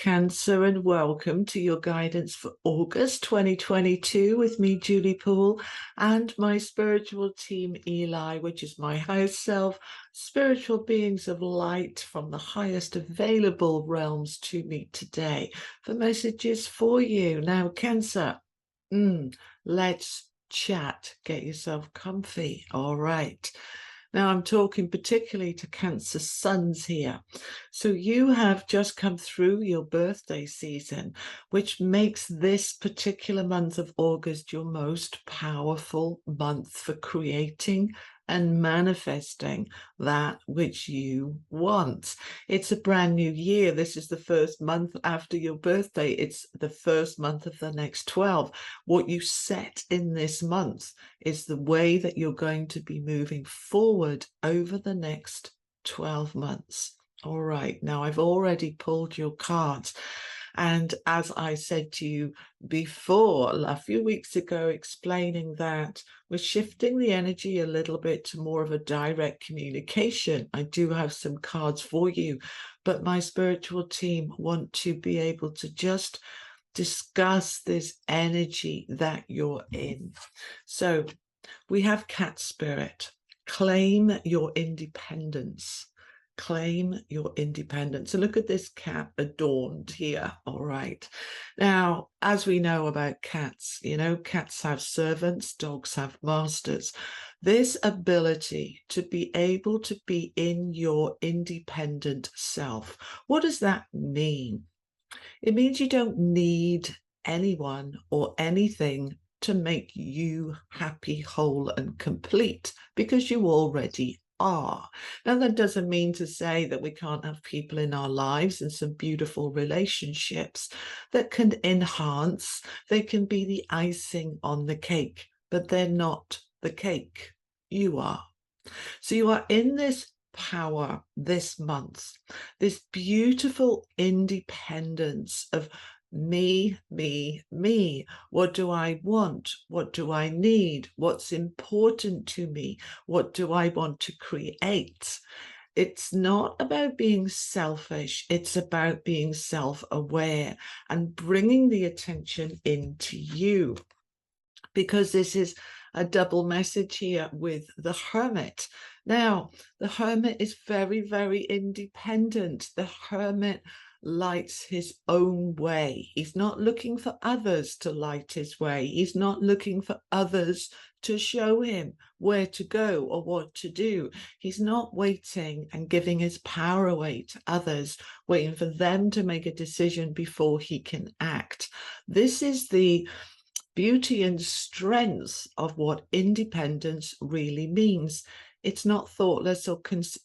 Cancer, and welcome to your guidance for August 2022 with me, Julie Poole, and my spiritual team, Eli, which is my highest self, spiritual beings of light from the highest available realms to me today for messages for you. Now, Cancer, let's chat. Get yourself comfy. All right. Now, I'm talking particularly to Cancer suns here. So you have just come through your birthday season, which makes this particular month of August your most powerful month for creating and manifesting that which you want. It's a brand new year. This is the first month after your birthday. It's the first month of the next 12. What you set in this month is the way that you're going to be moving forward over the next 12 months. All right, now I've already pulled your cards. And as I said to you before, a few weeks ago, explaining that we're shifting the energy a little bit to more of a direct communication. I do have some cards for you, but my spiritual team want to be able to just discuss this energy that you're in. So we have cat spirit. Claim your independence. Claim your independence. So look at this cat adorned here. All right. Now, as we know about cats, cats have servants, dogs have masters. This ability to be able to be in your independent self. What does that mean? It means you don't need anyone or anything to make you happy, whole, and complete, because you already are. Now, that doesn't mean to say that we can't have people in our lives and some beautiful relationships that can enhance. They can be the icing on the cake, but they're not the cake. You are. So you are in this power this month, this beautiful independence of me, me, me. What do I want? What do I need? What's important to me? What do I want to create? It's not about being selfish. It's about being self-aware and bringing the attention into you, because this is a double message here with the Hermit. Now, the Hermit is very, very independent. The Hermit lights his own way. He's not looking for others to light his way. He's not looking for others to show him where to go or what to do. He's not waiting and giving his power away to others, waiting for them to make a decision before he can act. This is the beauty and strength of what independence really means. It's not thoughtless or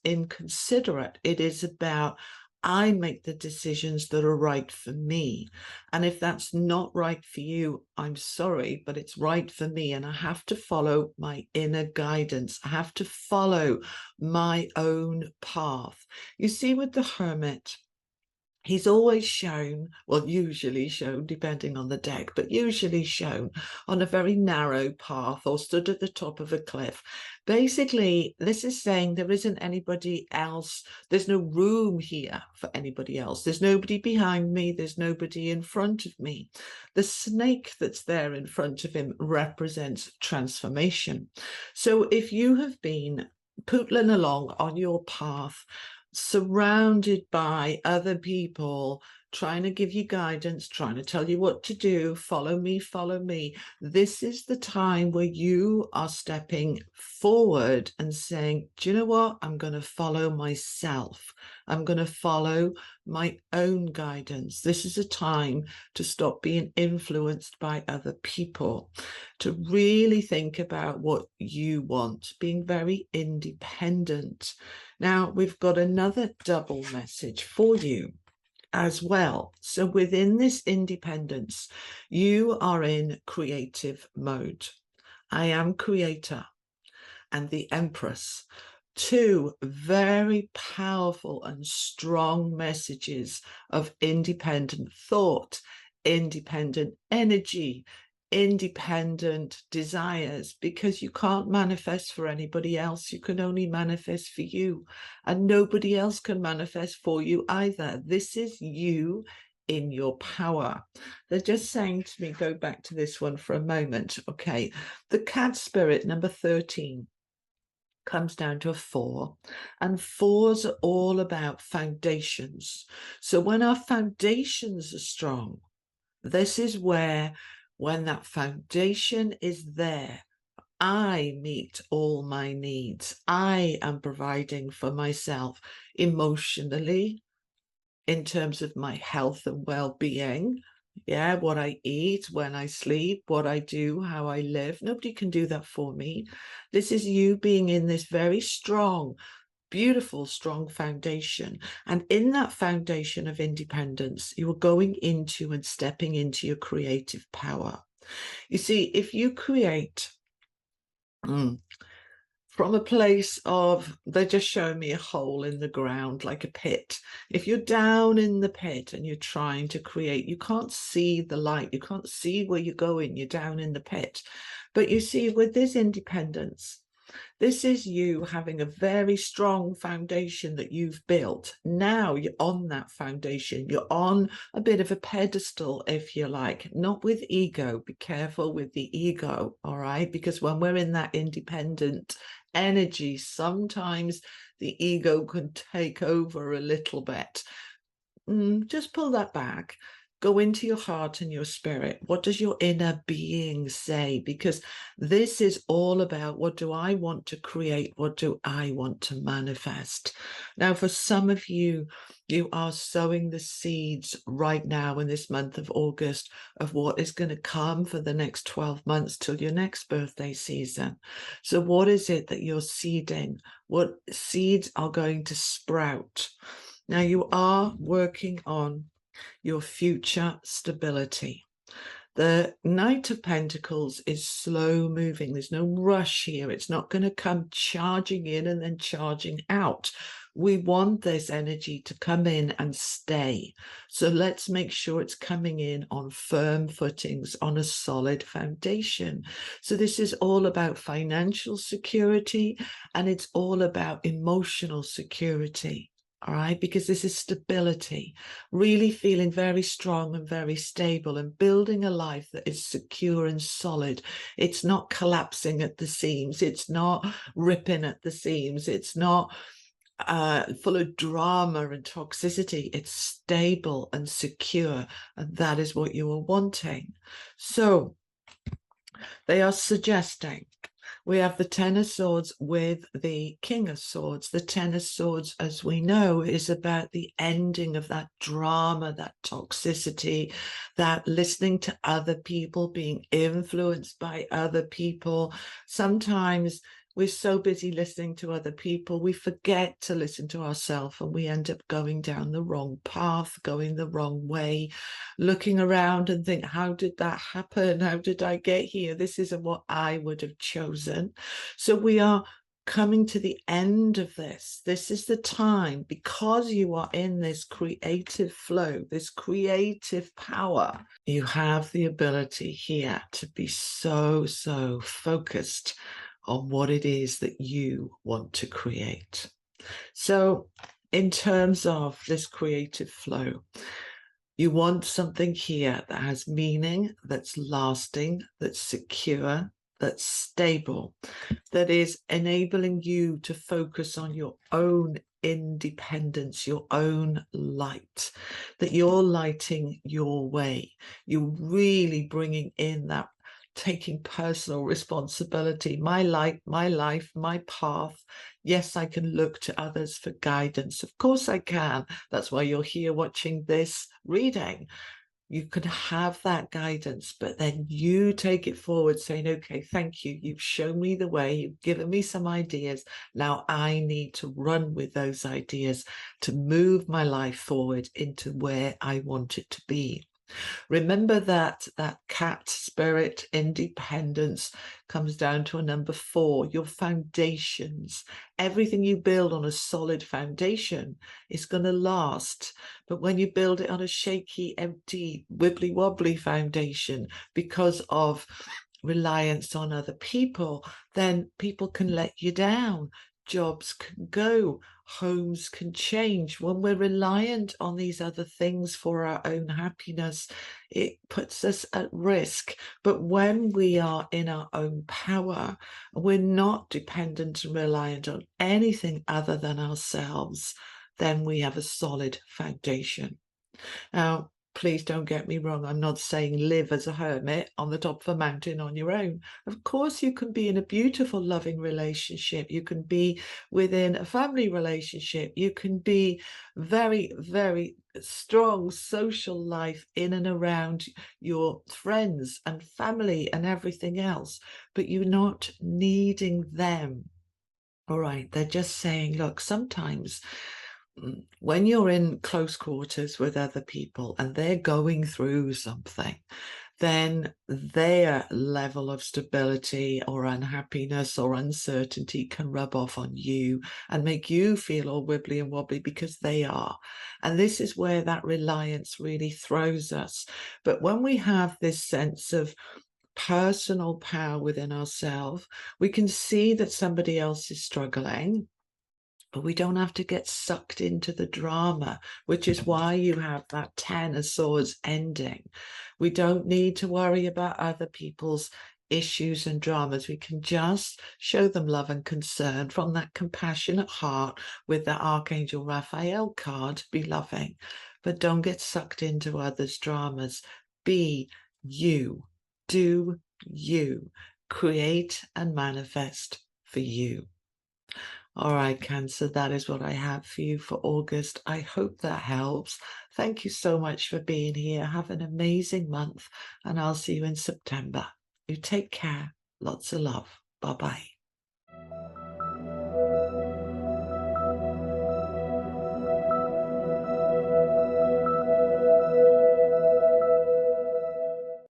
inconsiderate. It is about, I make the decisions that are right for me. And if that's not right for you, I'm sorry, but it's right for me. And I have to follow my inner guidance. I have to follow my own path. You see, with the Hermit, he's always shown, well, usually shown, depending on the deck, but usually shown on a very narrow path or stood at the top of a cliff. Basically, this is saying there isn't anybody else. There's no room here for anybody else. There's nobody behind me. There's nobody in front of me. The snake that's there in front of him represents transformation. So if you have been pootling along on your path, surrounded by other people trying to give you guidance, trying to tell you what to do, follow me, follow me. This is the time where you are stepping forward and saying, do you know what? I'm going to follow myself. I'm going to follow my own guidance. This is a time to stop being influenced by other people, to really think about what you want, being very independent. Now, we've got another double message for you as well. So within this independence, you are in creative mode. I am creator and the Empress. Two very powerful and strong messages of independent thought, independent energy, independent desires, because you can't manifest for anybody else. You can only manifest for you, and nobody else can manifest for you either. This is you in your power. They're just saying to me, go back to this one for a moment. Okay, the cat spirit, number 13, comes down to a 4, and 4s are all about foundations. So when our foundations are strong, this is where, when that foundation is there, I meet all my needs. I am providing for myself emotionally, in terms of my health and well-being. Yeah, what I eat, when I sleep, what I do, how I live. Nobody can do that for me. This is you being in this very strong, beautiful, strong foundation. And in that foundation of independence, you are going into and stepping into your creative power. You see, if you create from a place of, they're just showing me a hole in the ground, like a pit. If you're down in the pit and you're trying to create, you can't see the light, you can't see where you're going, you're down in the pit. But you see, with this independence, this is you having a very strong foundation that you've built. Now you're on that foundation. You're on a bit of a pedestal, if you like, not with ego. Be careful with the ego, all right? Because when we're in that independent energy, sometimes the ego can take over a little bit. Just pull that back. Go into your heart and your spirit. What does your inner being say? Because this is all about, what do I want to create? What do I want to manifest? Now, for some of you, you are sowing the seeds right now in this month of August of what is going to come for the next 12 months till your next birthday season. So what is it that you're seeding? What seeds are going to sprout? Now, you are working on your future stability. The Knight of Pentacles is slow moving. There's no rush here. It's not going to come charging in and then charging out. We want this energy to come in and stay. So let's make sure it's coming in on firm footings, on a solid foundation. So this is all about financial security, and it's all about emotional security. All right, because this is stability, really feeling very strong and very stable and building a life that is secure and solid. It's not collapsing at the seams. It's not ripping at the seams. It's not full of drama and toxicity. It's stable and secure, and that is what you are wanting. So they are suggesting, we have the Ten of Swords with the King of Swords. The Ten of Swords, as we know, is about the ending of that drama, that toxicity, that listening to other people, being influenced by other people. Sometimes we're so busy listening to other people, we forget to listen to ourselves, and we end up going down the wrong path, going the wrong way, looking around and think, how did that happen? How did I get here? This isn't what I would have chosen. So we are coming to the end of this. This is the time, because you are in this creative flow, this creative power. You have the ability here to be so focused on what it is that you want to create. So in terms of this creative flow, you want something here that has meaning, that's lasting, that's secure, that's stable, that is enabling you to focus on your own independence, your own light, that you're lighting your way. You're really bringing in that, taking personal responsibility. My light, my life, my path. Yes, I can look to others for guidance. Of course I can. That's why you're here watching this reading. You can have that guidance, but then you take it forward saying, okay, thank you. You've shown me the way. You've given me some ideas. Now I need to run with those ideas to move my life forward into where I want it to be. Remember that cat spirit, independence, comes down to a number 4, your foundations. Everything you build on a solid foundation is going to last. But when you build it on a shaky, empty, wibbly wobbly foundation because of reliance on other people, then people can let you down. Jobs can go, homes can change. When we're reliant on these other things for our own happiness, it puts us at risk. But when we are in our own power, we're not dependent and reliant on anything other than ourselves, then we have a solid foundation. Now, please don't get me wrong. I'm not saying live as a hermit on the top of a mountain on your own. Of course, you can be in a beautiful, loving relationship. You can be within a family relationship. You can be very, very strong social life in and around your friends and family and everything else, but you're not needing them. All right, they're just saying, look, sometimes when you're in close quarters with other people and they're going through something, then their level of stability or unhappiness or uncertainty can rub off on you and make you feel all wibbly and wobbly because they are. And this is where that reliance really throws us. But when we have this sense of personal power within ourselves, we can see that somebody else is struggling, but we don't have to get sucked into the drama, which is why you have that 10 of Swords ending. We don't need to worry about other people's issues and dramas. We can just show them love and concern from that compassionate heart with the Archangel Raphael card, be loving. But don't get sucked into others' dramas. Be you. Do you. Create and manifest for you. All right, Cancer, that is what I have for you for August. I hope that helps. Thank you so much for being here. Have an amazing month, and I'll see you in September. You take care. Lots of love. Bye-bye.